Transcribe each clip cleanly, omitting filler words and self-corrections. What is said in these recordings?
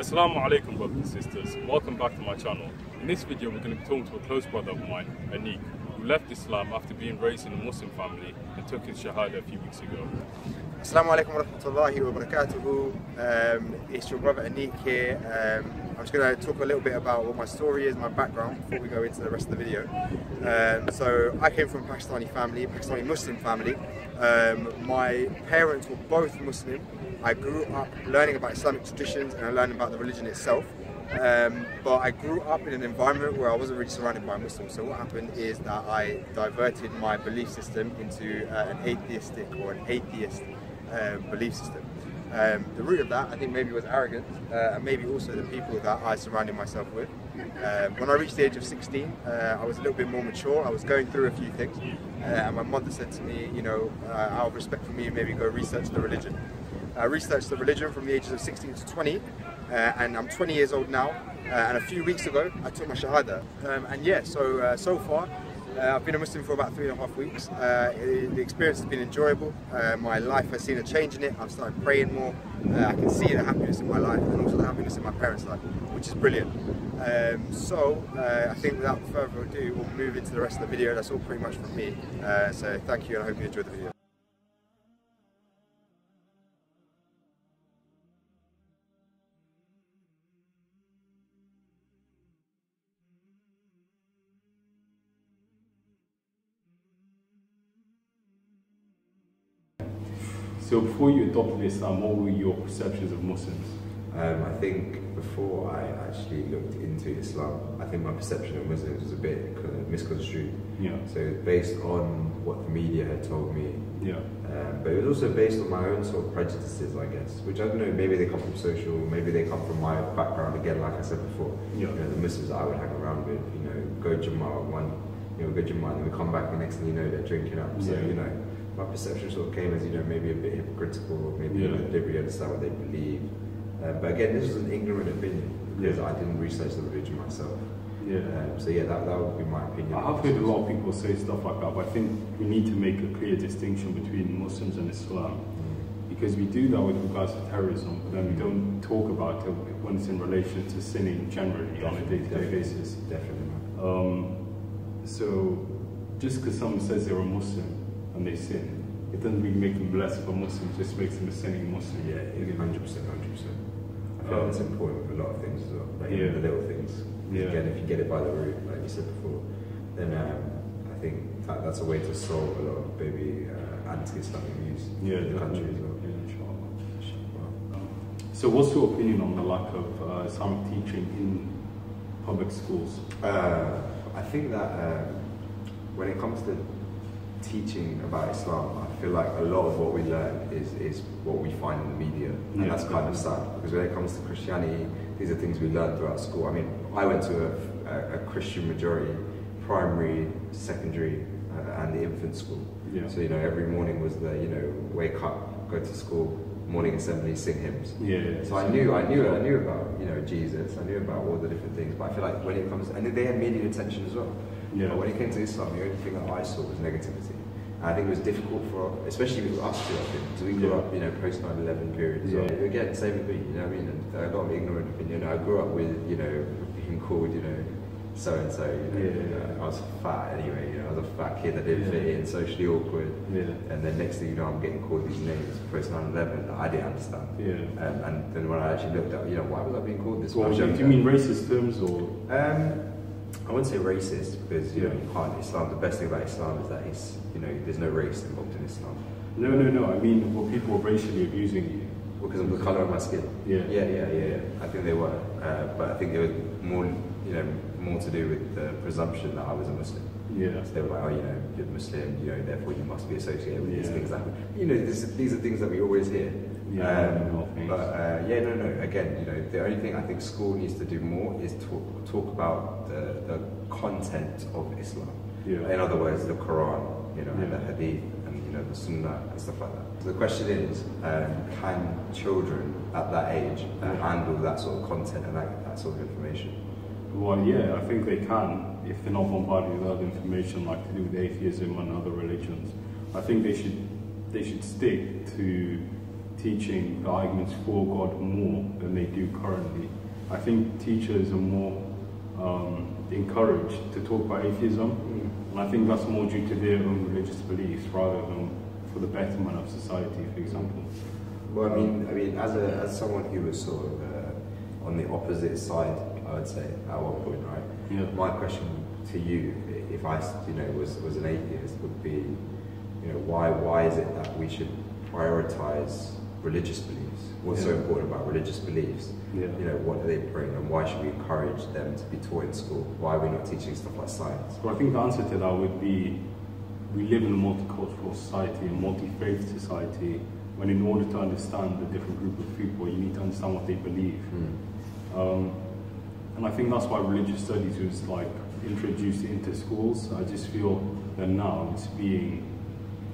Assalamu alaikum, brothers and sisters. Welcome back to my channel. In this video, we're going to be talking to a close brother of mine, Anik, who left Islam after being raised in a Muslim family and took his Shahada a few weeks ago. Assalamu alaikum wa rahmatullahi wa barakatuhu. It's your brother Anik here. I'm just going to talk a little bit about what my story is, my background, before we go into the rest of the video. So I came from a Pakistani Muslim family. My parents were both Muslim. I grew up learning about Islamic traditions and I learned about the religion itself. But I grew up in an environment where I wasn't really surrounded by Muslims. So what happened is that I diverted my belief system into an atheist belief system. The root of that, I think, maybe was arrogance, and maybe also the people that I surrounded myself with. When I reached the age of 16, I was a little bit more mature. I was going through a few things, and my mother said to me, you know, out of respect for me, maybe go research the religion. I researched the religion from the ages of 16 to 20, and I'm 20 years old now. And a few weeks ago, I took my Shahada. And yeah, so far, I've been a Muslim for about 3.5 weeks. The experience has been enjoyable. My life has seen a change in it. I've started praying more. I can see the happiness in my life and also the happiness in my parents' life, which is brilliant. I think without further ado, we'll move into the rest of the video. That's all pretty much from me. So thank you, and I hope you enjoyed the video. So before you adopted Islam, what were your perceptions of Muslims? I think before I actually looked into Islam, I think my perception of Muslims was a bit misconstrued. Yeah. So based on what the media had told me. Yeah. But it was also based on my own sort of prejudices, I guess, which I don't know, maybe they come from social, maybe they come from my background, again, like I said before. Yeah. You know, the Muslims that I would hang around with, you know, go Jummah go Jummah, and then we come back, and the next thing you know, they're drinking up. So, you know, my perception sort of came as, you know, maybe a bit hypocritical, maybe they didn't really understand what they believe. But again, this was an ignorant opinion because I didn't research the religion myself. Yeah. So yeah, that would be my opinion. I've heard a lot of people say stuff like that, but I think we need to make a clear distinction between Muslims and Islam. Because we do that with regards to terrorism, but then we don't talk about it when it's in relation to sinning generally on a day-to-day basis. Definitely. So just because someone says they're a Muslim and they sin, it doesn't really make them less of a Muslim, it just makes them a sinning Muslim. Yeah, 100%. I feel that's important with a lot of things as well, like the little things. Again, if you get it by the root, like you said before, then I think that's a way to solve a lot of maybe anti-Islamic views in the country as well. So what's your opinion on the lack of Islamic teaching in public schools? I think that when it comes to teaching about Islam, I feel like a lot of what we learn is what we find in the media, and that's kind of sad, because when it comes to Christianity, these are things we learn throughout school. I mean, I went to a Christian majority primary, secondary, and the infant school. Yeah. So, you know, every morning was the, you know, wake up, go to school, morning assembly, sing hymns. Yeah. So I knew about, you know, Jesus. I knew about all the different things. But I feel like when it comes, and they had media attention as well. Yeah. But when it came to Islam, the only thing that I saw was negativity. And I think it was difficult for, especially with us two, I think, because we grew up, you know, post 9/11 period. So again, same with me. You know what I mean? And a lot of ignorant opinion. I grew up with, you know, being called, you know, so and so. You know, I was fat anyway. You know, I was a fat kid that didn't fit in, socially awkward. Yeah. And then next thing you know, I'm getting called these names post 9/11 that I didn't understand. Yeah. And then when I actually looked up, you know, why was I being called this? Well, do you mean racist terms or? I wouldn't say racist because, you know, you can't. Islam. The best thing about Islam is that it's, you know, there's no race involved in Islam. No. I mean, were people racially abusing you? Because of the colour of my skin. Yeah. I think they were, but I think it was more, you know, more to do with the presumption that I was a Muslim. Yeah. So they were like, oh, you know, you're Muslim, you know, therefore you must be associated with these things. That, you know, these are things that we always hear. Yeah. Again, you know, the only thing I think school needs to do more is talk about the content of Islam. Yeah. In other words, the Quran, you know, and the Hadith, and, you know, the Sunnah and stuff like that. So the question is, can children at that age handle that sort of content and that sort of information? Well, yeah, I think they can if they're not bombarded with other information like to do with atheism and other religions. I think they should stick to teaching the arguments for God more than they do currently. I think teachers are more encouraged to talk about atheism, and I think that's more due to their own religious beliefs rather than for the betterment of society, for example. Well, I mean, as someone who was sort of on the opposite side, I would say at one point, right? Yeah. My question to you, if I, was an atheist, would be, why is it that we should prioritize religious beliefs? What's so important about religious beliefs? Yeah. What do they bring, and why should we encourage them to be taught in school? Why are we not teaching stuff like science? Well, I think the answer to that would be, we live in a multicultural society, a multi-faith society, when in order to understand the different group of people, you need to understand what they believe. And I think that's why religious studies was like introduced into schools. I just feel that now it's being,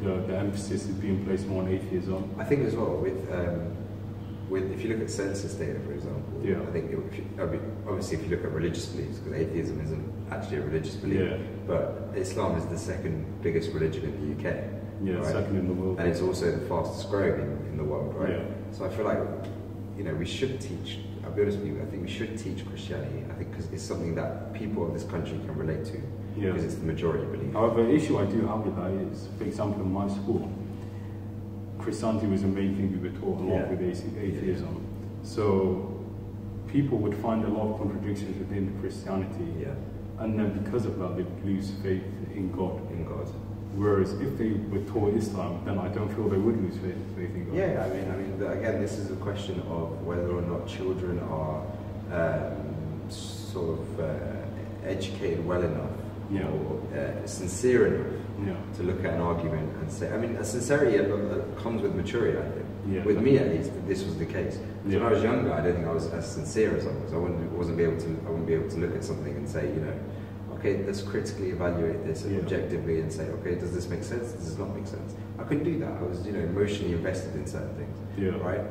the emphasis is being placed more on atheism. I think as well with if you look at census data, for example, yeah. I think obviously if you look at religious beliefs, because atheism isn't actually a religious belief, yeah. but Islam is the second biggest religion in the UK. Yeah, right? second in the world. And it's also the fastest growing in the world, right? Yeah. So I feel like, we should teach, I'll be honest with you, I think we should teach Christianity, I think because it's something that people of this country can relate to, yeah. because it's the majority belief. However, the issue I do have with that is, for example, in my school, Christianity was the main thing we were taught, along yeah. with atheism. Yeah. So people would find a lot of contradictions within Christianity, yeah. and then because of that, they would lose faith in God. In God. Whereas if they were taught Islam, then I don't feel they would lose faith in God. Yeah, I mean, again, this is a question of whether or not children are educated well enough, yeah. or sincere enough, yeah. to look at an argument and say. I mean, sincerity comes with maturity, I think. Yeah, with me, at least, this was the case. Yeah. When I was younger, I don't think I was as sincere as I was. I wouldn't be able to look at something and say, okay, let's critically evaluate this and yeah. objectively and say, okay, does this make sense? Does this not make sense? I couldn't do that. I was, emotionally invested in certain things. Yeah. Right.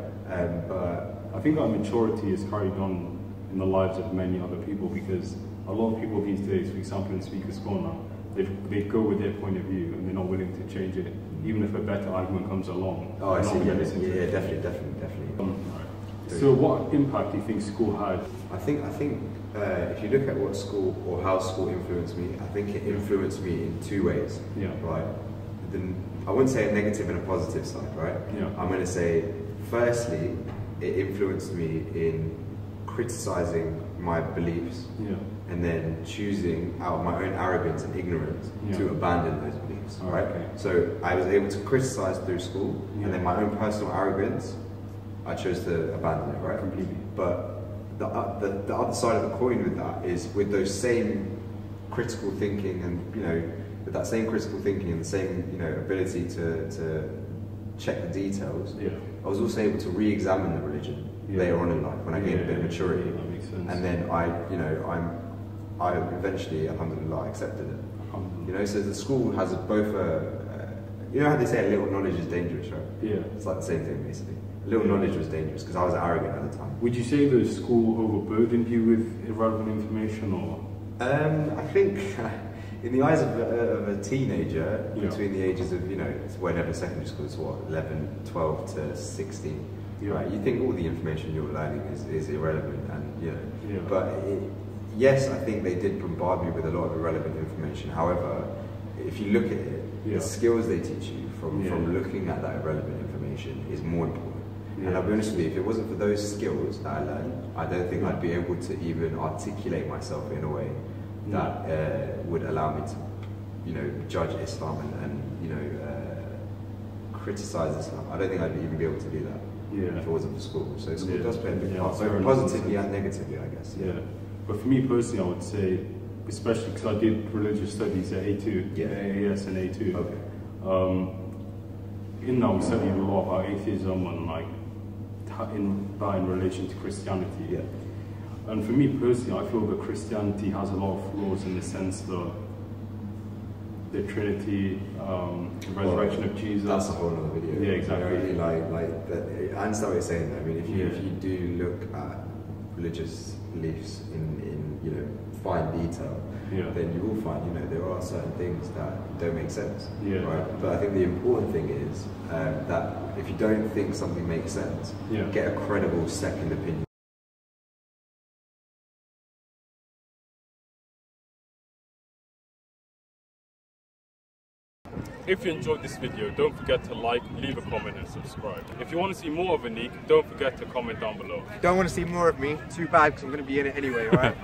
But I think that maturity is carried on in the lives of many other people, because a lot of people these days, for example, in Speaker's Corner, they go with their point of view and they're not willing to change it, even if a better argument comes along. Oh, I see. Yeah, Definitely. So, what impact do you think school had? I think if you look at what school or how school influenced me, I think it influenced me in two ways. Yeah. Right. I wouldn't say a negative and a positive side, right? Yeah. I'm going to say, firstly, it influenced me in criticizing my beliefs, yeah. and then choosing out of my own arrogance and ignorance yeah. to abandon those beliefs. Oh, right. Okay. So I was able to criticize through school, yeah. and then my own personal arrogance, I chose to abandon it. Right. Completely. But the other side of the coin with that is, with those same critical thinking and with that same critical thinking and the same ability to check the details, yeah. I was also able to re-examine the religion later on in life when I gained a bit of maturity. That makes sense. And then I eventually, alhamdulillah, accepted it. So the school has both how they say a little knowledge is dangerous, right? Yeah. It's like the same thing basically. A little knowledge was dangerous because I was arrogant at the time. Would you say the school overburdened you with irrelevant information, or? I think in the eyes of a teenager, yeah. between the ages of, whenever secondary school is 11, 12 to 16, yeah. right? You think all the information you're learning is irrelevant, and yeah. But yes, I think they did bombard me with a lot of irrelevant information. However, if you look at it, yeah. the skills they teach you from looking at that irrelevant information is more important. Yeah. And I'll be honest with you, if it wasn't for those skills that I learned, I don't think I'd be able to even articulate myself in a way that would allow me to, judge Islam and criticize Islam. I don't think I'd even be able to do that if it wasn't for school. So school does play a big part, both positively and negatively, I guess. Yeah. But for me personally, I would say, especially because I did religious studies at A2, AAS and A2. Okay. In that we studied a lot about atheism and in relation to Christianity. Yeah. And for me personally, I feel that Christianity has a lot of flaws in the sense that the Trinity, the resurrection of Jesus. That's a whole other video. Yeah, exactly. I really like that. I understand what you're saying. I mean, if you do look at religious beliefs in you know, fine detail, then you will find, you know, there are certain things that don't make sense, right? But I think the important thing is that if you don't think something makes sense, get a credible second opinion. If you enjoyed this video, don't forget to like, leave a comment and subscribe. If you want to see more of Anik, don't forget to comment down below. Don't want to see more of me? Too bad, because I'm going to be in it anyway, right?